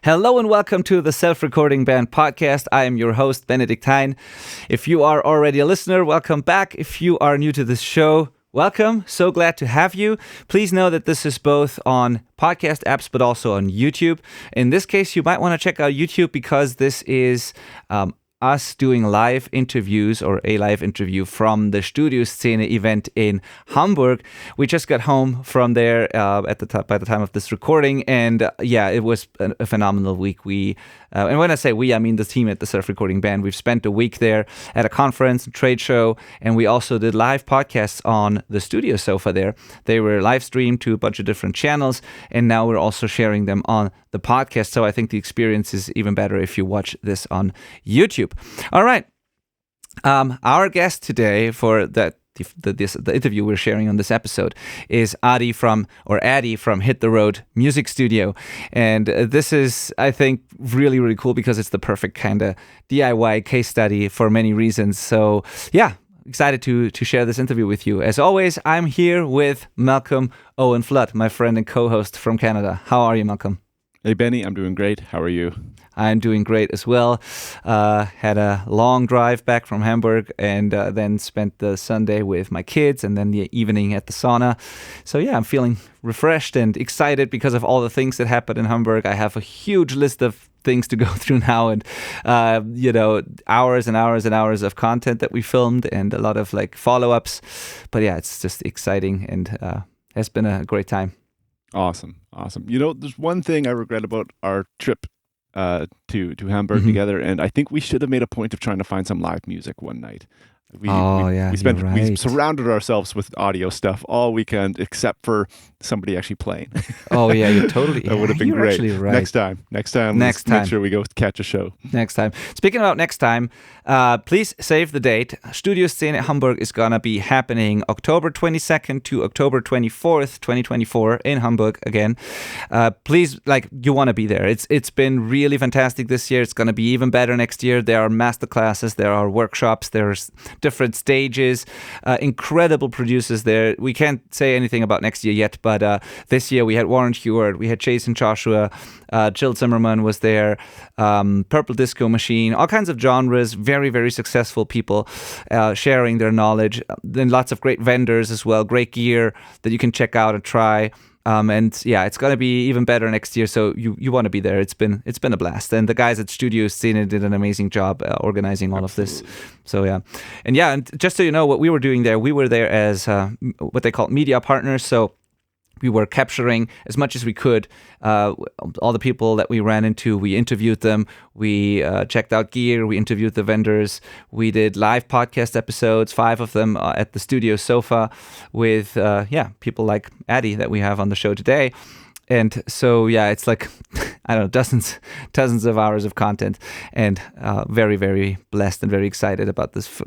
Hello and welcome to the Self-Recording Band podcast. I am your host, Benedikt Hein. If you are already a listener, welcome back. If you are new to this show, welcome. So glad to have you. Please know that this is both on podcast apps, but also on YouTube. In this case, you might want to check out YouTube because this is us doing live interviews or a live interview from the Studioszene event in Hamburg. We just got home from there by the time of this recording, and it was a phenomenal week. And when I say we, I mean the team at the Self-Recording Band. We've spent a week there at a conference, trade show, and we also did live podcasts on the Studioszene Sofa there. They were live streamed to a bunch of different channels, and now we're also sharing them on the podcast. So I think the experience is even better if you watch this on YouTube. All right. Our guest today for the interview we're sharing on this episode is Ady from Hit the Road Music Studio. And this is, I think, really, really cool because it's the perfect kind of DIY case study for many reasons. So yeah, excited to share this interview with you. As always, I'm here with Malcom Owen Flood, my friend and co-host from Canada. How are you, Malcolm? Hey, Benny, I'm doing great. How are you? I'm doing great as well. Had a long drive back from Hamburg and then spent the Sunday with my kids and then the evening at the sauna. So yeah, I'm feeling refreshed and excited because of all the things that happened in Hamburg. I have a huge list of things to go through now and, hours and hours and hours of content that we filmed and a lot of follow-ups. But yeah, it's just exciting and has been a great time. Awesome. There's one thing I regret about our trip to Hamburg together, and I think we should have made a point of trying to find some live music one night. We surrounded ourselves with audio stuff all weekend except for somebody actually playing. Oh yeah, you're totally. That would have been great. Right. Next time. Let's make sure we go catch a show. Next time. Speaking about next time, please save the date. Studioszene Hamburg is gonna be happening October 22nd to October 24th, 2024 in Hamburg again. Please, you want to be there. It's been really fantastic this year. It's gonna be even better next year. There are master classes, there are workshops, there's different stages, incredible producers there. We can't say anything about next year yet, but this year we had Warren Hewart, we had Jason Joshua, Jill Zimmerman was there, Purple Disco Machine, all kinds of genres, very, very successful people sharing their knowledge. Then lots of great vendors as well, great gear that you can check out and try. And yeah, it's going to be even better next year. So you want to be there. It's been a blast. And the guys at Studioszene did an amazing job organizing all of this. So yeah. And just so you know what we were doing there, we were there as what they call media partners. So we were capturing as much as we could all the people that we ran into. We interviewed them. We checked out gear. We interviewed the vendors. We did live podcast episodes, 5 of them at the Studioszene Sofa with people like Ady that we have on the show today. And so, yeah, it's dozens of hours of content, and very, very blessed and very excited about this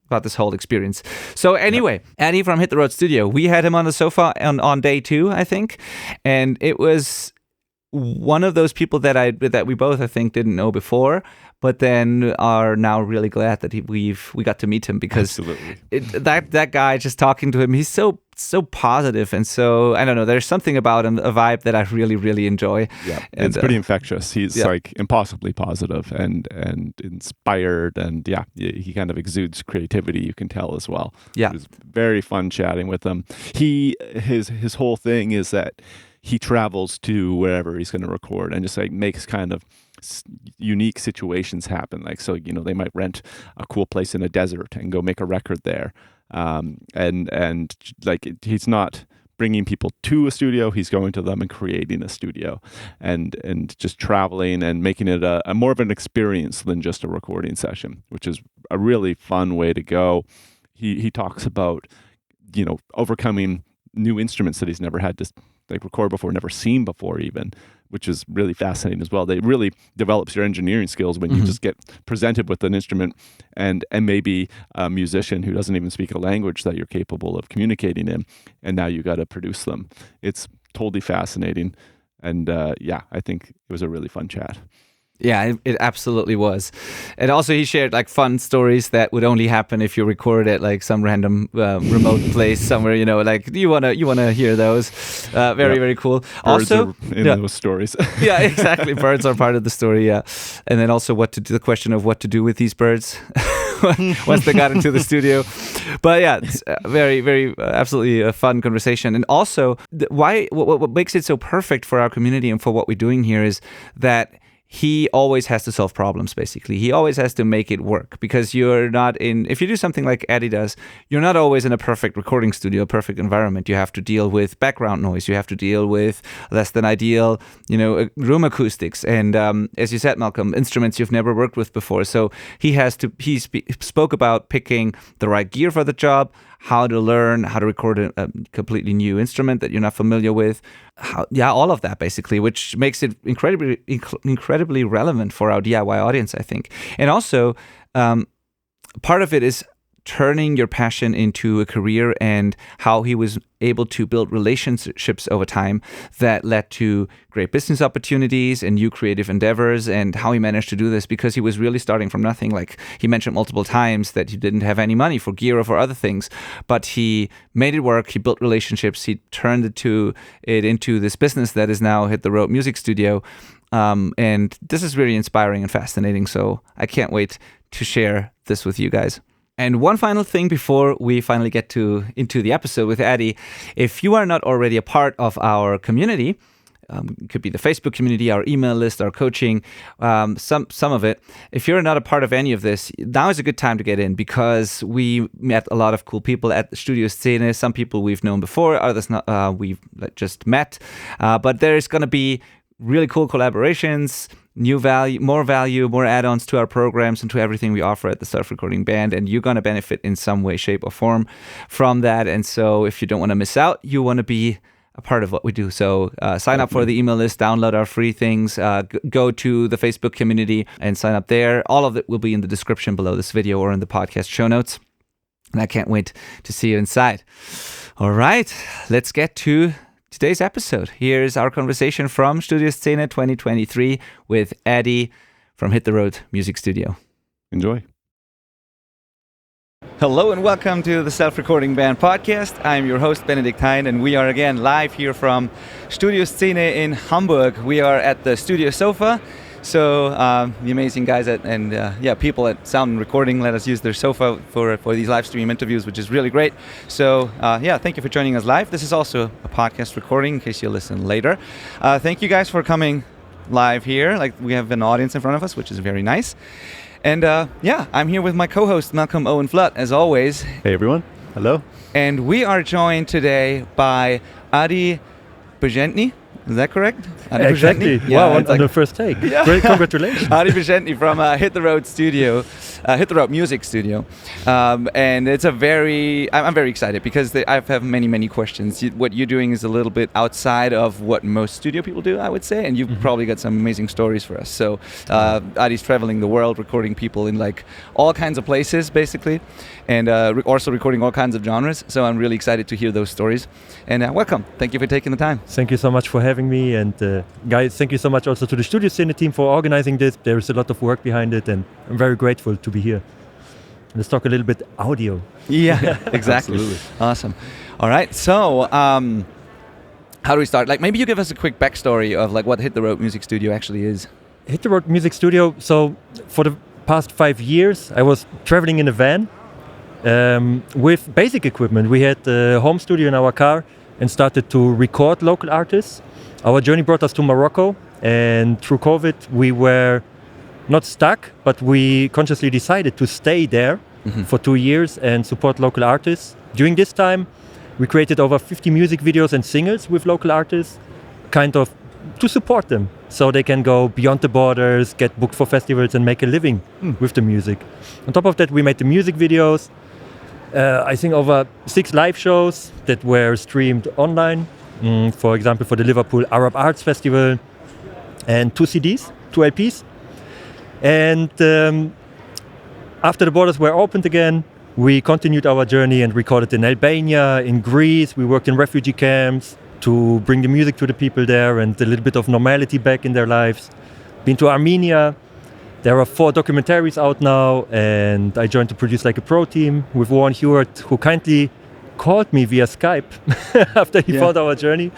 about this whole experience. So anyway, Ady from Hit the Road Studio, we had him on the sofa on day 2, I think, and it was one of those people that we both, I think, didn't know before, but then are now really glad that we got to meet him because that guy, just talking to him, he's so positive, and so I don't know, there's something about him, a vibe that I really, really enjoy. Yeah, and it's pretty infectious. He's impossibly positive and inspired, and he kind of exudes creativity, you can tell as well. Yeah, it was very fun chatting with him. His whole thing is that he travels to wherever he's going to record and just makes kind of unique situations happen. They might rent a cool place in a desert and go make a record there. He's not bringing people to a studio, he's going to them and creating a studio and just traveling and making it a more of an experience than just a recording session, which is a really fun way to go. He talks about, overcoming new instruments that he's never had to record before, never seen before even, which is really fascinating as well. They really develops your engineering skills when you just get presented with an instrument and maybe a musician who doesn't even speak a language that you're capable of communicating in, and now you got to produce them. It's totally fascinating. And I think it was a really fun chat. Yeah, it absolutely was. And also he shared like fun stories that would only happen if you record at like some random remote place somewhere, like you want to hear those. Very cool. Birds also are in those stories. yeah, exactly. Birds are part of the story, yeah. And then also the question of what to do with these birds once they got into the studio. But yeah, it's very, very absolutely a fun conversation. And also what makes it so perfect for our community and for what we're doing here is that he always has to solve problems, basically. He always has to make it work, because if you do something like Ady does, you're not always in a perfect recording studio, a perfect environment. You have to deal with background noise. You have to deal with less than ideal, room acoustics. And as you said, Malcom, instruments you've never worked with before. So he spoke about picking the right gear for the job, how to learn how to record a completely new instrument that you're not familiar with. All of that basically, which makes it incredibly relevant for our DIY audience, I think. And also, part of it is turning your passion into a career, and how he was able to build relationships over time that led to great business opportunities and new creative endeavors, and how he managed to do this because he was really starting from nothing. Like he mentioned multiple times that he didn't have any money for gear or for other things, but he made it work. He built relationships. He turned it into this business that is now Hit the Road Music Studio. And this is really inspiring and fascinating. So I can't wait to share this with you guys. And one final thing before we finally get into the episode with Ady. If you are not already a part of our community, it could be the Facebook community, our email list, our coaching, some of it. If you're not a part of any of this, now is a good time to get in, because we met a lot of cool people at the Studioszene. Some people we've known before, others not, we've just met. But there's going to be really cool collaborations, more add-ons to our programs and to everything we offer at the Self-Recording Band, and you're going to benefit in some way, shape, or form from that. And so if you don't want to miss out, you want to be a part of what we do. So sign up for the email list, download our free things, go to the Facebook community and sign up there. All of it will be in the description below this video or in the podcast show notes. And I can't wait to see you inside. All right, let's get to today's episode. Here's our conversation from Studioszene 2023 with Ady from Hit the Road Music Studio. Enjoy. Hello and welcome to the Self-Recording Band podcast. I'm your host, Benedikt Hein, and we are again live here from Studioszene in Hamburg. We are at the Studio Sofa. So the amazing guys people at Sound and Recording let us use their sofa for these live stream interviews, which is really great. So thank you for joining us live. This is also a podcast recording in case you listen later. Thank you guys for coming live here. Like, we have an audience in front of us, which is very nice. And I'm here with my co-host, Malcom Owen Flood, as always. Hey everyone. Hello. And we are joined today by Ady Parzentny. Is that correct? Exactly. Yeah, wow, on the first take. Yeah. Great, congratulations. Ady Parzentny from Hit the Road Music Studio. And it's I'm very excited because I have many questions. What you're doing is a little bit outside of what most studio people do, I would say, and you've probably got some amazing stories for us. So Ady's traveling the world, recording people in like all kinds of places, basically, and also recording all kinds of genres. So I'm really excited to hear those stories. And welcome. Thank you for taking the time. Thank you so much for having me. And guys, thank you so much also to the Studioszene team for organizing this. There is a lot of work behind it, and I'm very grateful to be here. Let's talk a little bit audio. Yeah, exactly. Absolutely. Awesome. All right. So how do we start? Like, maybe you give us a quick backstory of like what Hit the Road Music Studio actually is. Hit the Road Music Studio. So for the past 5 years, I was traveling in a van with basic equipment. We had a home studio in our car and started to record local artists. Our journey brought us to Morocco, and through COVID we were not stuck, but we consciously decided to stay there for 2 years and support local artists. During this time, we created over 50 music videos and singles with local artists, kind of to support them so they can go beyond the borders, get booked for festivals and make a living with the music. On top of that, we made the music videos, I think over 6 live shows that were streamed online. For example, for the Liverpool Arab Arts Festival, and 2 CDs, 2 LPs. And after the borders were opened again, we continued our journey and recorded in Albania, in Greece. We worked in refugee camps to bring the music to the people there and a little bit of normality back in their lives. Been to Armenia, There are 4 documentaries out now, and I joined to produce like a pro team with Warren Hewitt, who kindly called me via Skype after he followed our journey.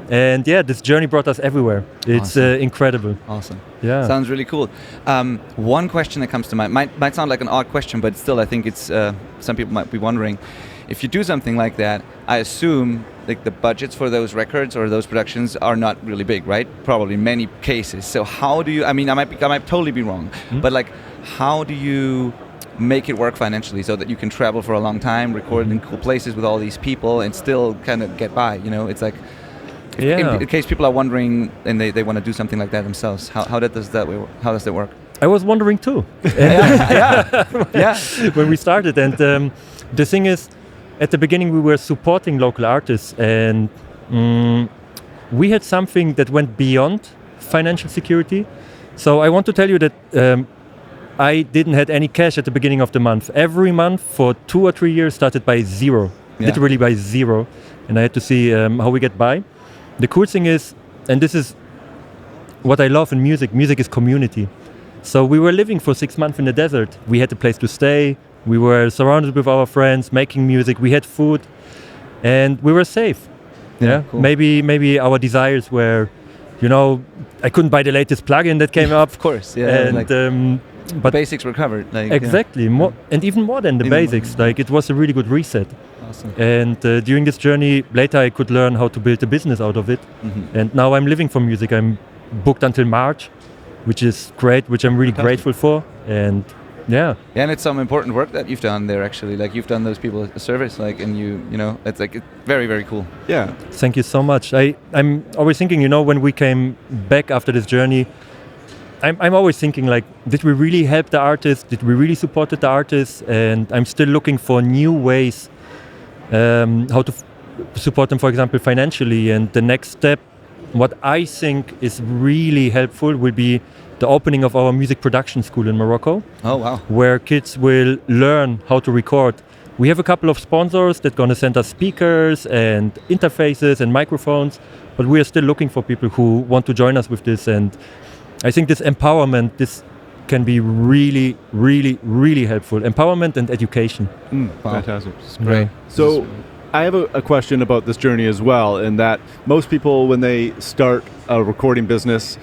And this journey brought us everywhere. It's Awesome. incredible. Awesome. Yeah. Sounds really cool. One question that comes to mind might sound like an odd question, but still I think it's some people might be wondering, if you do something like that, I assume like the budgets for those records or those productions are not really big, right? Probably in many cases. So how do you, I mean, I might totally be wrong, but like how do you make it work financially so that you can travel for a long time, record in cool places with all these people and still kind of get by, you know? It's like, in case people are wondering and they want to do something like that themselves, how does that work? I was wondering too. Yeah. When we started, and the thing is, at the beginning we were supporting local artists, and we had something that went beyond financial security. So I want to tell you that I didn't have any cash at the beginning of the month. Every month for 2 or 3 years started by zero, literally by zero, and I had to see how we get by. The cool thing is, and this is what I love in music is community. So we were living for 6 months in the desert. We had a place to stay. We were surrounded with our friends, making music. We had food, and we were safe. Yeah, cool. Maybe our desires were, you know, I couldn't buy the latest plugin that came up. Of course, yeah. And like, but basics were covered. Like, exactly, more and even more than the basics. Like it was a really good reset. Awesome. And during this journey, later I could learn how to build a business out of it. And now I'm living from music. I'm booked until March, which is great, which I'm really grateful for. And and it's some important work that you've done there, actually. Like you've done those people a service, like, and you know, it's like very, very cool. Yeah. Thank you so much. I'm always thinking, you know, when we came back after this journey, I'm always thinking, like, did we really help the artists? Did we really support the artists? And I'm still looking for new ways how to support them, for example, financially. And the next step, what I think is really helpful, will be the opening of our music production school in Morocco. Oh, wow. Where kids will learn how to record. We have a couple of sponsors that are going to send us speakers and interfaces and microphones, but we are still looking for people who want to join us with this. And I think this empowerment, this can be really, really, really helpful. Empowerment and education. Wow. Fantastic. It's great. So I have a question about this journey as well, in that most people, when they start a recording business,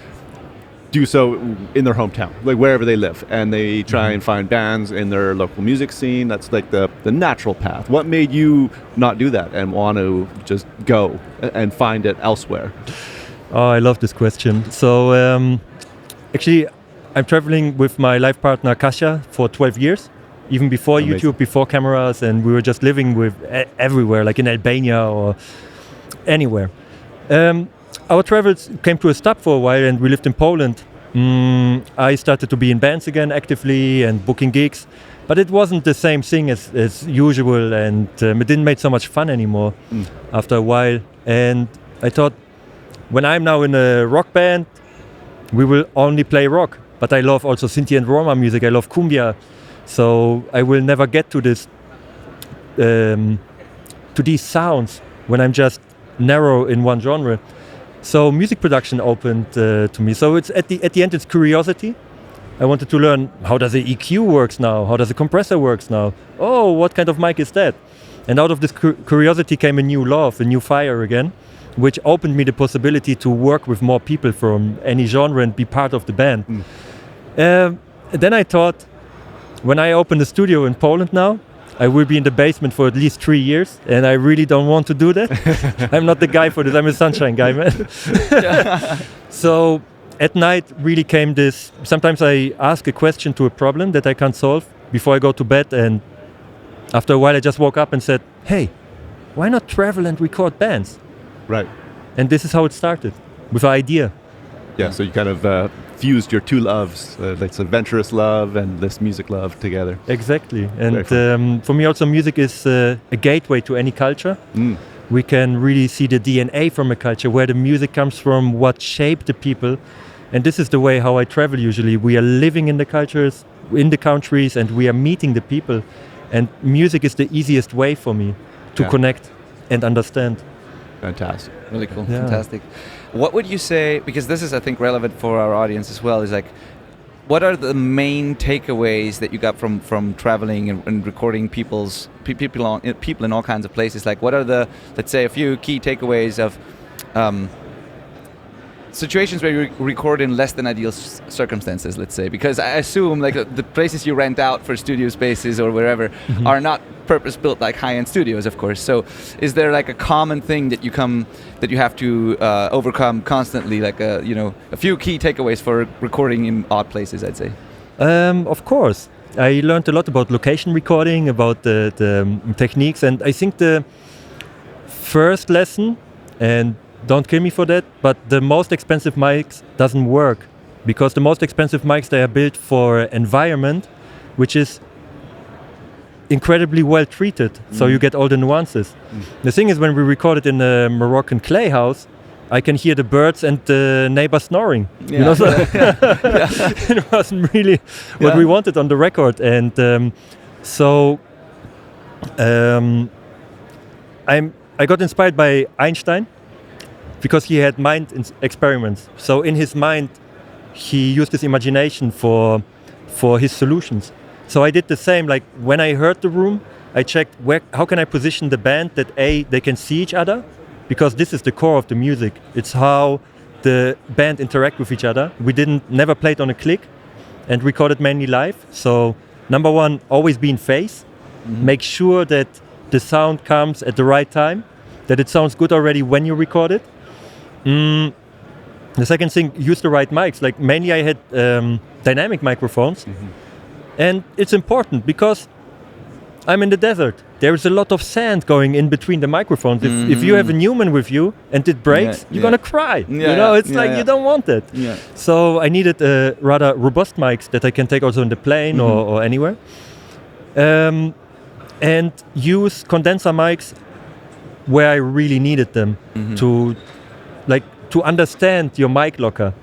do so in their hometown, like wherever they live, and they try and find bands in their local music scene. That's like the natural path. What made you not do that and want to just go and find it elsewhere? Oh, I love this question. So actually, I'm traveling with my life partner Kasia for 12 years, even before Amazing. YouTube, before cameras, and we were just living with everywhere, like in Albania or anywhere. Our travels came to a stop for a while, and we lived in Poland. I started to be in bands again actively and booking gigs, but it wasn't the same thing as usual, and it didn't make so much fun anymore after a while. And I thought, when I'm now in a rock band, we will only play rock, but I love also Sinti and Roma music. I love cumbia, so I will never get to this to these sounds when I'm just narrow in one genre. So music production opened to me. So it's at the end, it's curiosity. I wanted to learn, how does the EQ works now? How does the compressor works now? Oh, what kind of mic is that? And out of this curiosity came a new love, a new fire again, which opened me the possibility to work with more people from any genre and be part of the band. Then I thought, when I open a studio in Poland now, I will be in the basement for at least 3 years, and I really don't want to do that. I'm not the guy for this. I'm a sunshine guy, man. So at night really came this, sometimes I ask a question to a problem that I can't solve before I go to bed, and after a while I just woke up and said, hey, why not travel and record bands? Right. And this is how it started, with an idea. Yeah, so you kind of fused your two loves, like adventurous love and this music love together. Exactly. And for me also, music is a gateway to any culture. We can really see the DNA from a culture, where the music comes from, what shaped the people. And this is the way how I travel usually. We are living in the cultures, in the countries, and we are meeting the people. And music is the easiest way for me to connect and understand. Fantastic. Really cool. Yeah. Fantastic. What would you say, because this is, I think, relevant for our audience as well, is like, what are the main takeaways that you got from traveling and recording people in all kinds of places? Like, what are the, let's say, a few key takeaways of situations where you record in less than ideal circumstances, let's say? Because I assume like the places you rent out for studio spaces or wherever are not purpose-built like high-end studios, of course. So is there like a common thing that you have to overcome constantly, like a few key takeaways for recording in odd places, I'd say? Of course. I learned a lot about location recording, about the techniques, and I think the first lesson, and don't kill me for that, but the most expensive mics doesn't work, because the most expensive mics, they are built for environment which is incredibly well treated, so you get all the nuances. The thing is, when we recorded in a Moroccan clay house, I can hear the birds and the neighbor snoring. So it wasn't really what we wanted on the record, and I got inspired by Einstein, because he had mind experiments. So in his mind, he used his imagination for his solutions. So I did the same. Like when I heard the room, I checked how can I position the band that they can see each other, because this is the core of the music. It's how the band interact with each other. We never played on a click and recorded mainly live. So number one, always be in phase. Make sure that the sound comes at the right time, that it sounds good already when you record it. The second thing, use the right mics. Like mainly I had dynamic microphones, and it's important because I'm in the desert. There is a lot of sand going in between the microphones. If you have a Newman with you and it breaks, you're gonna cry. You don't want that. So I needed rather robust mics that I can take also in the plane or anywhere, and use condenser mics where I really needed them to understand your mic locker.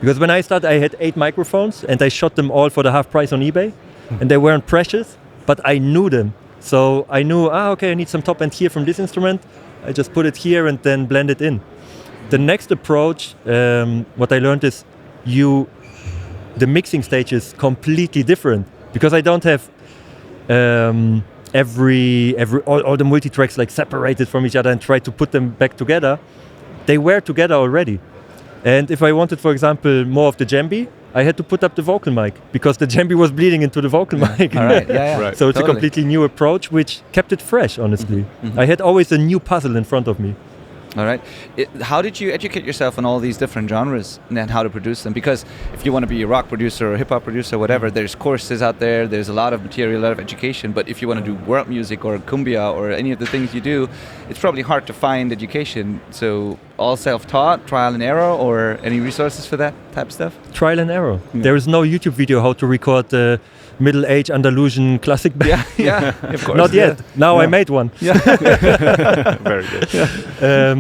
Because when I started, I had 8 microphones and I shot them all for the half price on eBay, and they weren't precious, but I knew them. So I knew, okay, I need some top end here from this instrument. I just put it here and then blend it in. The next approach, what I learned is the mixing stage is completely different, because I don't have all the multi-tracks like separated from each other and try to put them back together. They were together already. And if I wanted, for example, more of the djembe, I had to put up the vocal mic, because the djembe was bleeding into the vocal mic. All right. Right. So it's a completely new approach, which kept it fresh, honestly. I had always a new puzzle in front of me. All right. How did you educate yourself on all these different genres and how to produce them? Because if you want to be a rock producer or a hip-hop producer, whatever, there's courses out there, there's a lot of material, a lot of education. But if you want to do world music or cumbia or any of the things you do, it's probably hard to find education. So all self-taught, trial and error, or any resources for that type of stuff? Trial and error. There is no YouTube video how to record middle-aged Andalusian classic band. Yeah, of course. Not yet. Now I made one. Very good.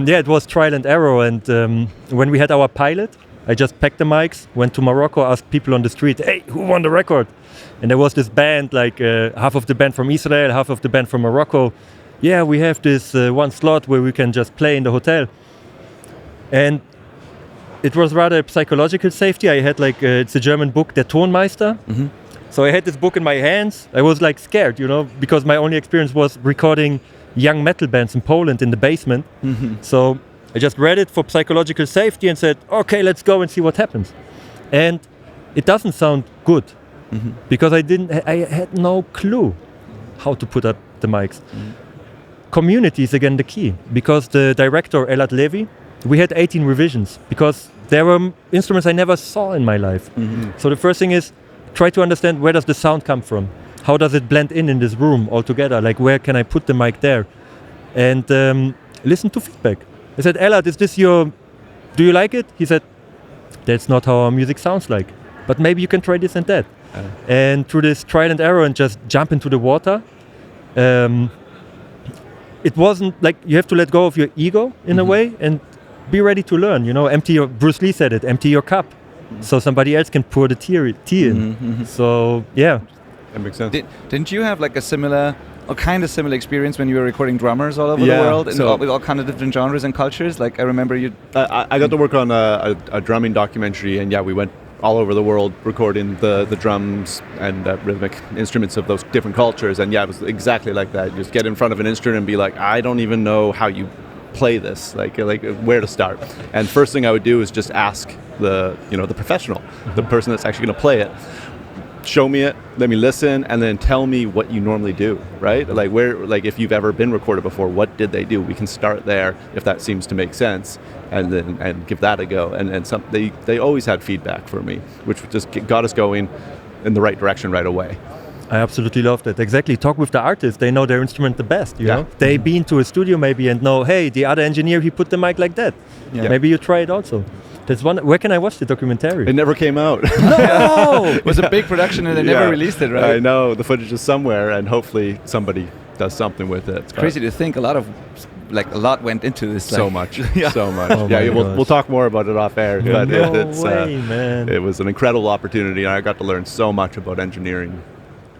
It was trial and error. And when we had our pilot, I just packed the mics, went to Morocco, asked people on the street, hey, who won the record? And there was this band, like half of the band from Israel, half of the band from Morocco. Yeah, we have this one slot where we can just play in the hotel. And it was rather psychological safety. I had it's a German book, Der Tonmeister. So I had this book in my hands. I was scared, because my only experience was recording young metal bands in Poland in the basement. So I just read it for psychological safety and said, okay, let's go and see what happens. And it doesn't sound good, because I had no clue how to put up the mics. Community is again the key, because the director, Elad Levi, we had 18 revisions, because there were instruments I never saw in my life. So the first thing is, try to understand, where does the sound come from? How does it blend in this room all together? Like, where can I put the mic there? And listen to feedback. I said, Elad, do you like it? He said, that's not how our music sounds like, but maybe you can try this and that. And through this trial and error and just jump into the water, it wasn't you have to let go of your ego in a way and be ready to learn. Bruce Lee said it, empty your cup. So somebody else can pour the tea in. So yeah, that makes sense. Didn't you have a similar similar experience when you were recording drummers all over the world with all kind of different genres and cultures? I remember you. I got to work on a drumming documentary, and we went all over the world recording the drums and rhythmic instruments of those different cultures. And yeah, it was exactly like that. You just get in front of an instrument and be like, I don't even know how you play this, like where to start. And first thing I would do is just ask the professional, the person that's actually going to play it. Show me it, let me listen, and then tell me what you normally do, right? Like if you've ever been recorded before, what did they do? We can start there if that seems to make sense, and give that a go. And they always had feedback for me, which just got us going in the right direction right away. I absolutely love that. Exactly. Talk with the artist. They know their instrument the best, you know? They've been to a studio maybe and know, hey, the other engineer, he put the mic like that. Yeah. Maybe you try it also. That's one. Where can I watch the documentary? It never came out. No! It was a big production and they never released it, right? I know. The footage is somewhere, and hopefully somebody does something with it. It's crazy to think a lot went into this. So much. So much. Oh we'll talk more about it off air. Yeah. But Man. It was an incredible opportunity, and I got to learn so much about engineering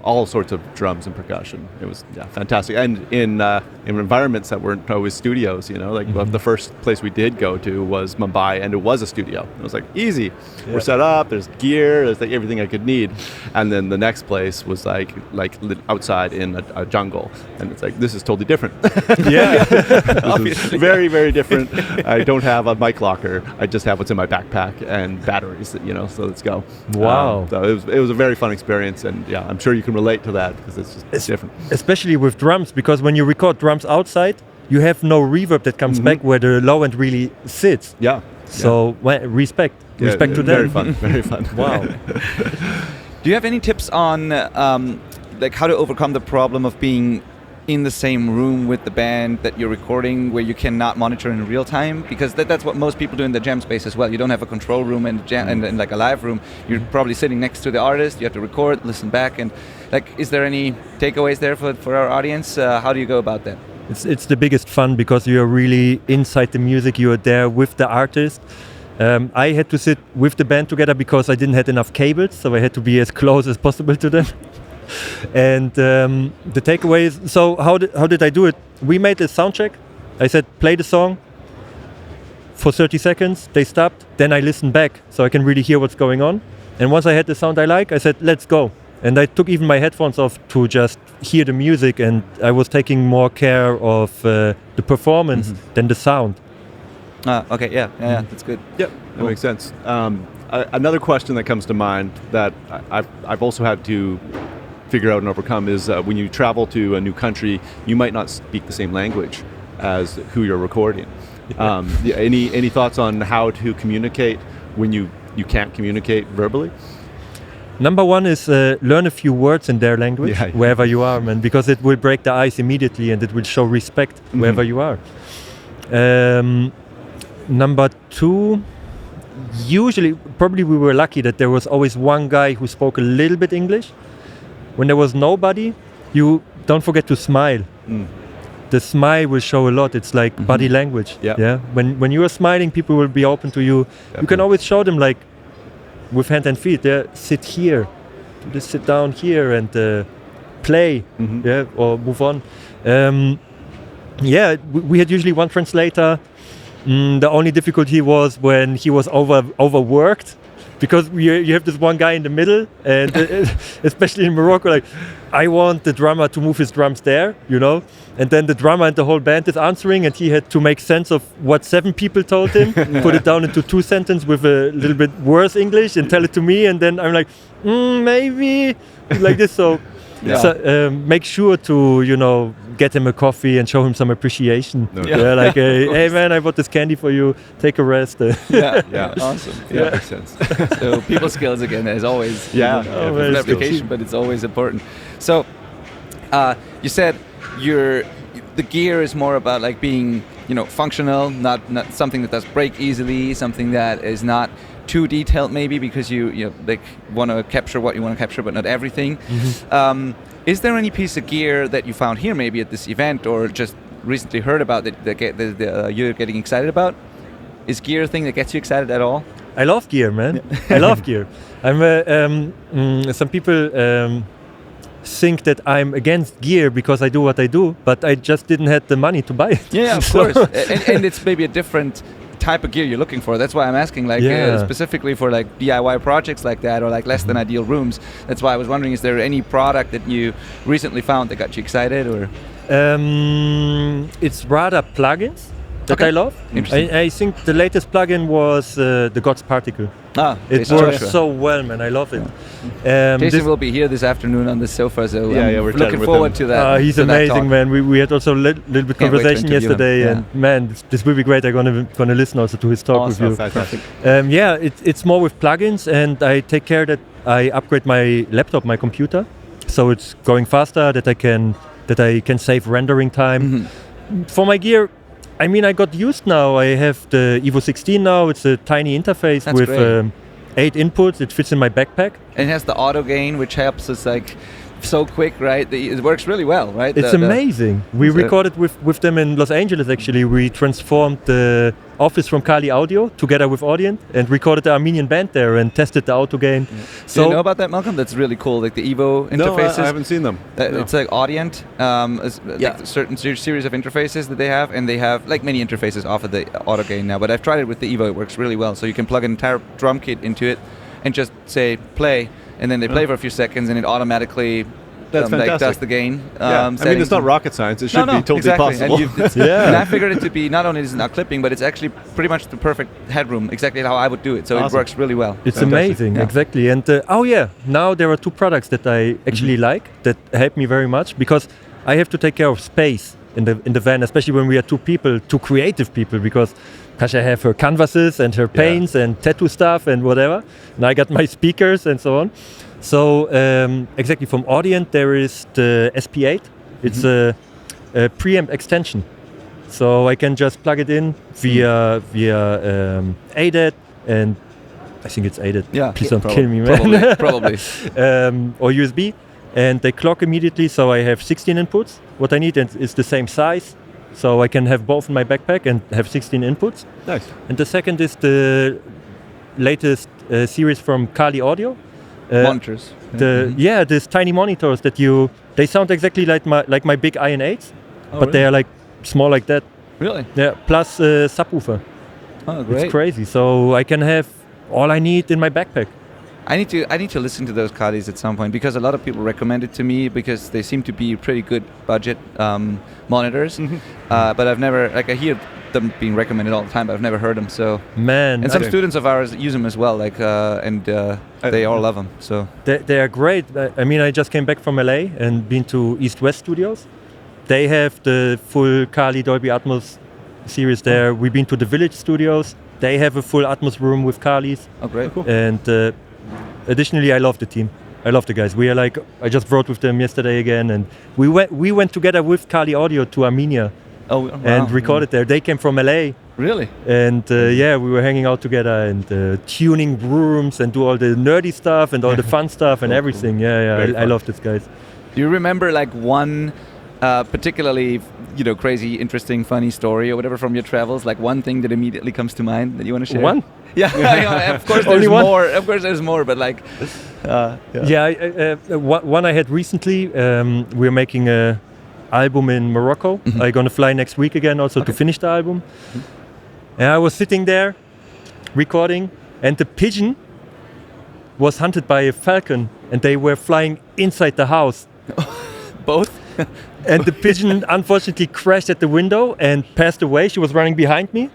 all sorts of drums and percussion. It was fantastic. And in environments that weren't always studios, the first place we did go to was Mumbai, and it was a studio. It was like, easy. Yeah. We're set up, there's gear, there's like everything I could need. And then the next place was like outside in a jungle. And it's like, this is totally different. Yeah. This is very, very different. I don't have a mic locker. I just have what's in my backpack and batteries, so let's go. Wow. So it was a very fun experience, and I'm sure you can relate to that because it's different. Especially with drums, because when you record drums outside, you have no reverb that comes back where the low end really sits. Yeah. So respect to them. Very fun. Very fun. Wow. Do you have any tips on how to overcome the problem of being in the same room with the band that you're recording, where you cannot monitor in real time? Because that's what most people do in the jam space as well. You don't have a control room and like a live room. You're probably sitting next to the artist. You have to record, listen back, and is there any takeaways there for our audience? How do you go about that? It's the biggest fun because you're really inside the music. You are there with the artist. I had to sit with the band together because I didn't have enough cables, so I had to be as close as possible to them. And the takeaways. So how did I do it? We made a sound check. I said, play the song for 30 seconds. They stopped. Then I listened back so I can really hear what's going on. And once I had the sound I like, I said, let's go. And I took even my headphones off to just hear the music, and I was taking more care of the performance than the sound. Okay, yeah, that's good. Yep, that makes sense. Another question that comes to mind that I've also had to figure out and overcome is when you travel to a new country, you might not speak the same language as who you're recording. Any thoughts on how to communicate when you can't communicate verbally? Number one is learn a few words in their language, wherever you are, man, because it will break the ice immediately and it will show respect wherever you are. Number two, usually, probably we were lucky that there was always one guy who spoke a little bit English. When there was nobody, you don't forget to smile. The smile will show a lot. It's like body language. Yeah. When you are smiling, people will be open to you. Definitely. You can always show them with hand and feet. Sit here, just sit down here and play. Or move on. We had usually one translator. The only difficulty was when he was overworked. Because you have this one guy in the middle, and especially in Morocco, I want the drummer to move his drums there, and then the drummer and the whole band is answering, and he had to make sense of what 7 people told him, put it down into 2 sentences with a little bit worse English, and tell it to me, and then I'm like, maybe like this. So make sure to get him a coffee and show him some appreciation. Hey man, I bought this candy for you. Take a rest. Awesome. Yeah, makes sense. So people skills again, as always. Replication, but it's always important. So you said the gear is more about being functional, not something that does break easily, something that is not too detailed maybe because you want to capture what you want to capture, but not everything. Is there any piece of gear that you found here maybe at this event or just recently heard about that you're getting excited about? Is gear a thing that gets you excited at all? I love gear, man. I love gear. Some people think that I'm against gear because I do what I do, but I just didn't have the money to buy it. Yeah, of course. And it's maybe a different type of gear you're looking for. That's why I'm asking, like specifically for like DIY projects like that, or like less than ideal rooms. That's why I was wondering, is there any product that you recently found that got you excited, or? It's rather plugins that I love. I think the latest plugin was the God's Particle. It works so well, man. I love it. Jason will be here this afternoon on the sofa, so we're looking forward to that. He's amazing, man. We had also a little bit conversation yesterday, and man, this will be great. I'm gonna listen also to his talk with you. Fantastic. It's more with plugins, and I take care that I upgrade my laptop, my computer, so it's going faster. That I can save rendering time. For my gear, I mean, I got used now. I have the Evo 16 now. It's a tiny interface with 8 inputs. It fits in my backpack. And it has the auto gain, which helps us like so quick, right? It works really well, right? It's amazing. We recorded with them in Los Angeles, actually. We transformed the office from Kali Audio together with Audient and recorded the Armenian band there and tested the auto gain. So, do you know about that, Malcom? That's really cool, like the Evo interfaces. No, I haven't seen them. It's like Audient, like certain series of interfaces that they have, and they have like many interfaces off of the auto gain now. But I've tried it with the Evo. It works really well. So you can plug an entire drum kit into it and just say play, and then they play for a few seconds, and it automatically does the gain. I mean, it's not rocket science. It should be totally possible. And I figured it to be not only is it not clipping, but it's actually pretty much the perfect headroom, exactly how I would do it. So it works really well. It's amazing, exactly. And now there are 2 products that I actually like that help me very much, because I have to take care of space in the van, especially when we are 2 creative people, because Kasia have her canvases and her paints and tattoo stuff and whatever, and I got my speakers and so on. So exactly, from Audient there is the SP8. It's a preamp extension, so I can just plug it in via ADAT, and I think it's ADAT. Please don't kill me, man. Probably. Or USB, and they clock immediately. So I have 16 inputs. What I need is the same size, so I can have both in my backpack and have 16 inputs. Nice. And the second is the latest series from Kali Audio. Monitors. These tiny monitors that they sound exactly like my big IN8s, but they are like small like that. Really? Yeah. Plus subwoofer. Oh, great. It's crazy. So I can have all I need in my backpack. I need to listen to those Kalis at some point, because a lot of people recommend it to me because they seem to be pretty good budget monitors. But I've never, like, I hear them being recommended all the time, but I've never heard them. So and some students of ours use them as well, like they all love them. So they are great. I mean, I just came back from LA and been to East West Studios. They have the full Kali Dolby Atmos series there. We've been to the Village Studios. They have a full Atmos room with Kalis. Oh, great. Cool. And additionally, I love the team. I love the guys. We are like, I just wrote with them yesterday again, and we went together with Kali Audio to Armenia. Oh, wow. And recorded there. They came from LA. Really? And we were hanging out together and tuning rooms and do all the nerdy stuff and all the fun stuff and everything. I love these guys. Do you remember like one particularly, crazy, interesting, funny story or whatever from your travels? Like one thing that immediately comes to mind that you want to share? One? Yeah. Of course, there's more. Of course, there's more. But like, one I had recently. We're making a album in Morocco. I'm gonna fly next week again also to finish the album. And I was sitting there recording, and the pigeon was hunted by a falcon, and they were flying inside the house. Both? And the pigeon unfortunately crashed at the window and passed away. She was running behind me,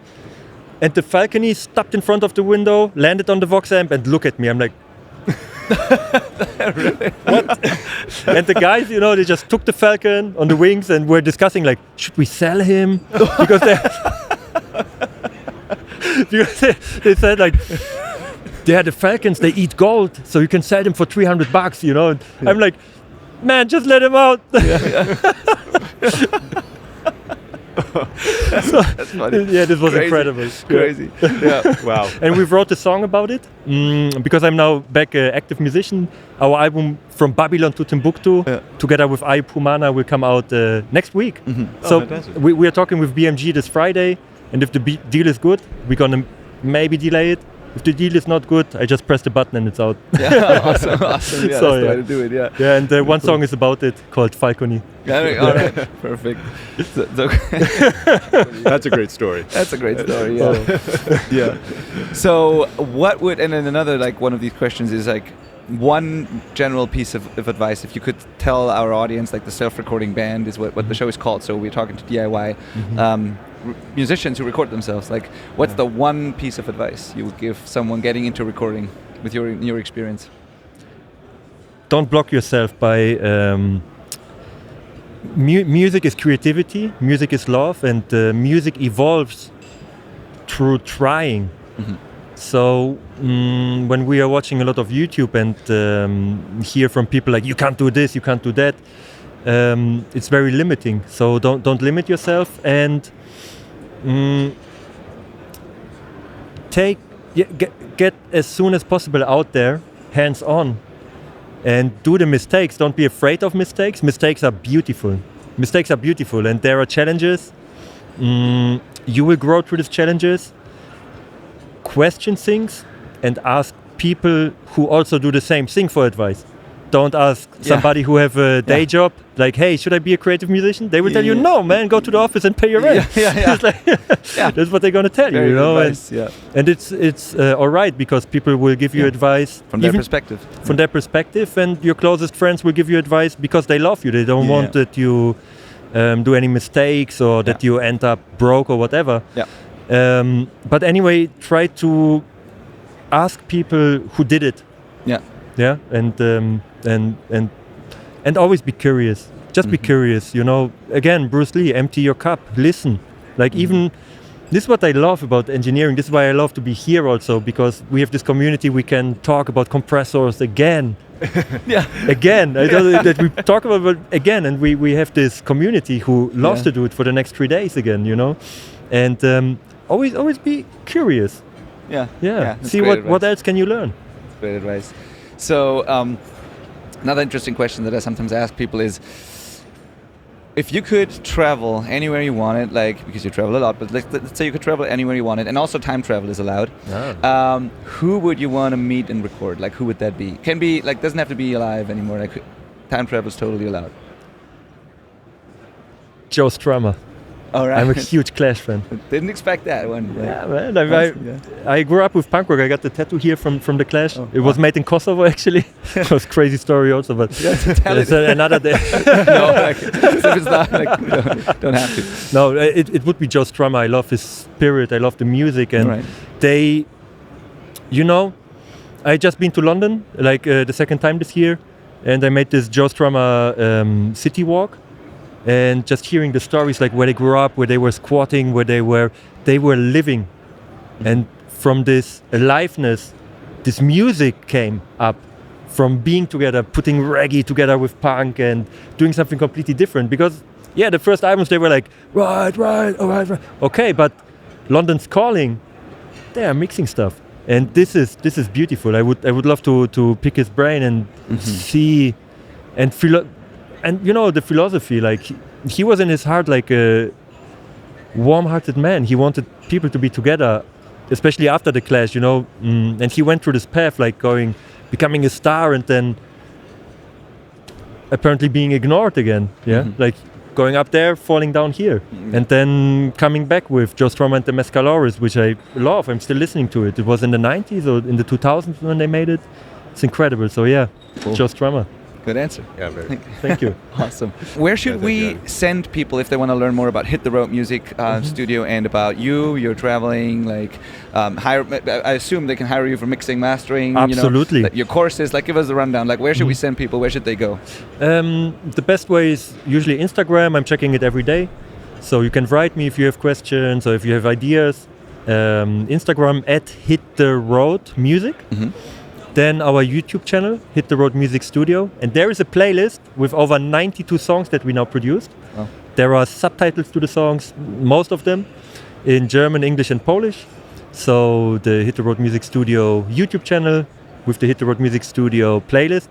and the falcon stopped in front of the window, landed on the Vox amp, and looked at me. I'm like, really? What? And the guys, they just took the falcon on the wings and were discussing like, should we sell him? Because they said like, they had the falcons, they eat gold, so you can sell them for $300, And I'm like, man, just let him out. That's funny. Yeah, this was crazy. Incredible. Crazy. Yeah. Wow. And we wrote a song about it because I'm now back an active musician. Our album From Babylon to Timbuktu, together with Ayub Humana, will come out next week. So we are talking with BMG this Friday, and if the deal is good, we're gonna maybe delay it. If the deal is not good, I just press the button and it's out. Yeah, awesome. Yeah, So, that's the way to do it. Yeah. Yeah, and one song is about it called Falconi. All right, perfect. That's a great story. That's a great story. Yeah. Yeah. So, what would, and then another like one of these questions is like one general piece of advice, if you could tell our audience, like the Self-Recording Band is what the show is called. So we're talking to DIY musicians who record themselves. Like, what's the one piece of advice you would give someone getting into recording with your experience? Don't block yourself by music is creativity, music is love, and music evolves through trying. Mm-hmm. So when we are watching a lot of YouTube and hear from people like, you can't do this, you can't do that, it's very limiting. So don't limit yourself, and get as soon as possible out there, hands on, and do the mistakes. Don't be afraid of mistakes. Mistakes are beautiful. And there are challenges. You will grow through these challenges. Question things and ask people who also do the same thing for advice. Don't ask somebody who have a day job, like, hey, should I be a creative musician? They will tell you, no, man, go to the office and pay your rent. It's like, that's what they're going to tell you, you know. Advice, and it's all right, because people will give you advice from their perspective. From their perspective, and your closest friends will give you advice because they love you. They don't want that you do any mistakes or that you end up broke or whatever. Yeah. But anyway, try to ask people who did it. Yeah, and always be curious. Just be curious, you know. Again, Bruce Lee, empty your cup, listen. Like even, this is what I love about engineering. This is why I love to be here also, because we have this community. We can talk about compressors again. Again. I know that we talk about it again, and we have this community who loves to do it for the next 3 days again, you know. And always be curious. See what else can you learn. That's great advice. So another interesting question that I sometimes ask people is, if you could travel anywhere you wanted, like, because you travel a lot, but let's say you could travel anywhere you wanted, and also time travel is allowed, who would you want to meet and record? Like, who would that be? Can be, like, doesn't have to be alive anymore. Like, time travel is totally allowed. Joe Strummer. All right. I'm a huge Clash fan. Didn't expect that one. Yeah, man. I grew up with punk rock. I got the tattoo here from the Clash. It was made in Kosovo, actually. It was a crazy story also, but it's another day. No, like, if it's not, like, don't have to. No, it would be Joe Strummer. I love his spirit. I love the music, and they, you know, I just been to London like the second time this year, and I made this Joe Strummer city walk. And just hearing the stories, like where they grew up, where they were squatting, where they were living. And from this aliveness, this music came up from being together, putting reggae together with punk and doing something completely different. Because, the first albums, they were like, right. Okay, but London's calling, they are mixing stuff. And this is beautiful. I would love to pick his brain and see and feel. And you know, the philosophy, like he was in his heart like a warm-hearted man. He wanted people to be together, especially after the Clash, you know. And he went through this path, like becoming a star, and then apparently being ignored again. Like going up there, falling down here, and then coming back with Joe Strummer and the Mescalores, which I love. I'm still listening to it. It was in the 90s or in the 2000s when they made it. It's incredible. So cool. Joe Strummer. Good answer. Yeah, very. Thank you. Awesome. Where should we send people if they want to learn more about Hit the Road Music Studio and about you? You're traveling, like, I assume they can hire you for mixing, mastering. Absolutely. You know, your courses. Like, give us a rundown. Like, where should we send people? Where should they go? The best way is usually Instagram. I'm checking it every day, so you can write me if you have questions or if you have ideas. Instagram @HitTheRoadMusic. Then our YouTube channel, Hit the Road Music Studio. And there is a playlist with over 92 songs that we now produced. Oh. There are subtitles to the songs, most of them, in German, English and Polish. So the Hit the Road Music Studio YouTube channel with the Hit the Road Music Studio playlist.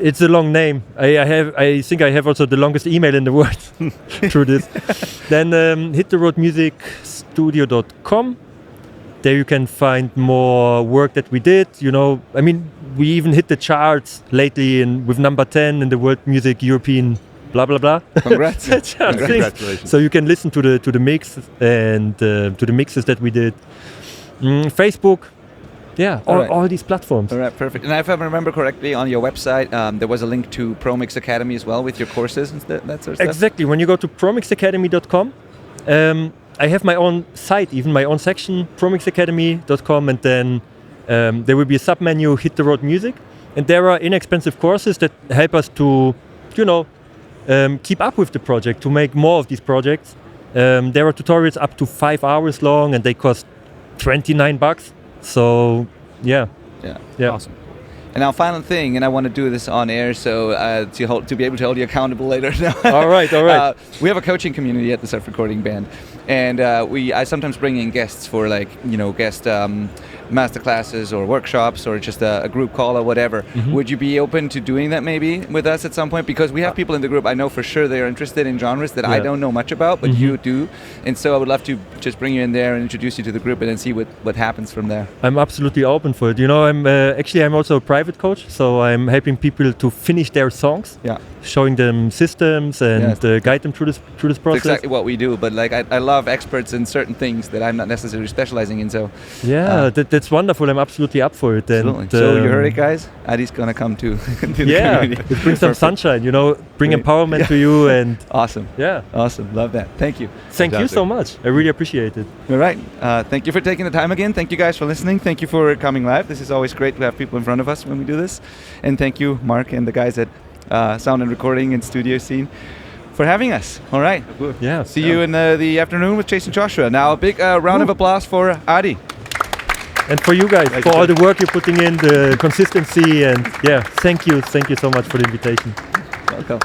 It's a long name. I think I have also the longest email in the world through this. Then hittheroadmusicstudio.com. There you can find more work that we did. I mean, we even hit the charts lately with number 10 in the world music European blah blah blah. Congrats! Congratulations. So you can listen to the mix and to the mixes that we did. Facebook, all these platforms. All right, perfect. And if I remember correctly, on your website there was a link to Promix Academy as well with your courses and that sort of stuff. Exactly. When you go to promixacademy.com, I have my own site, even my own section, promixacademy.com, and then there will be a sub-menu, Hit the Road Music, and there are inexpensive courses that help us to, keep up with the project, to make more of these projects. There are tutorials up to 5 hours long, and they cost $29. So, yeah. Awesome. And now, final thing, and I want to do this on air, so to be able to hold you accountable later. All right. We have a coaching community at the Self-Recording Band, and I sometimes bring in guests for guest masterclasses or workshops or just a group call or whatever. Mm-hmm. Would you be open to doing that maybe with us at some point? Because we have people in the group I know for sure they are interested in genres that I don't know much about, but you do, and so I would love to just bring you in there and introduce you to the group and then see what happens from there. I'm absolutely open for it. I'm also a private coach, so I'm helping people to finish their songs, showing them systems and guide them through this process. That's exactly what we do, but I love experts in certain things that I'm not necessarily specializing in. So that's wonderful. I'm absolutely up for it. Absolutely. And, so you heard it, guys. Ady's gonna come to the community. It brings some sunshine. Bring empowerment to you, and awesome. Yeah, awesome. Love that. Thank you. Thank you so much. I really appreciate it. All right. Thank you for taking the time again. Thank you guys for listening. Thank you for coming live. This is always great to have people in front of us when we do this. And thank you, Mark, and the guys at Sound and Recording and Studioszene for having us. All right. Yeah. See you in the afternoon with Chase and Joshua. Now a big round of applause for Ady. And for you guys, for all the work you're putting in, the consistency, and thank you so much for the invitation. Welcome.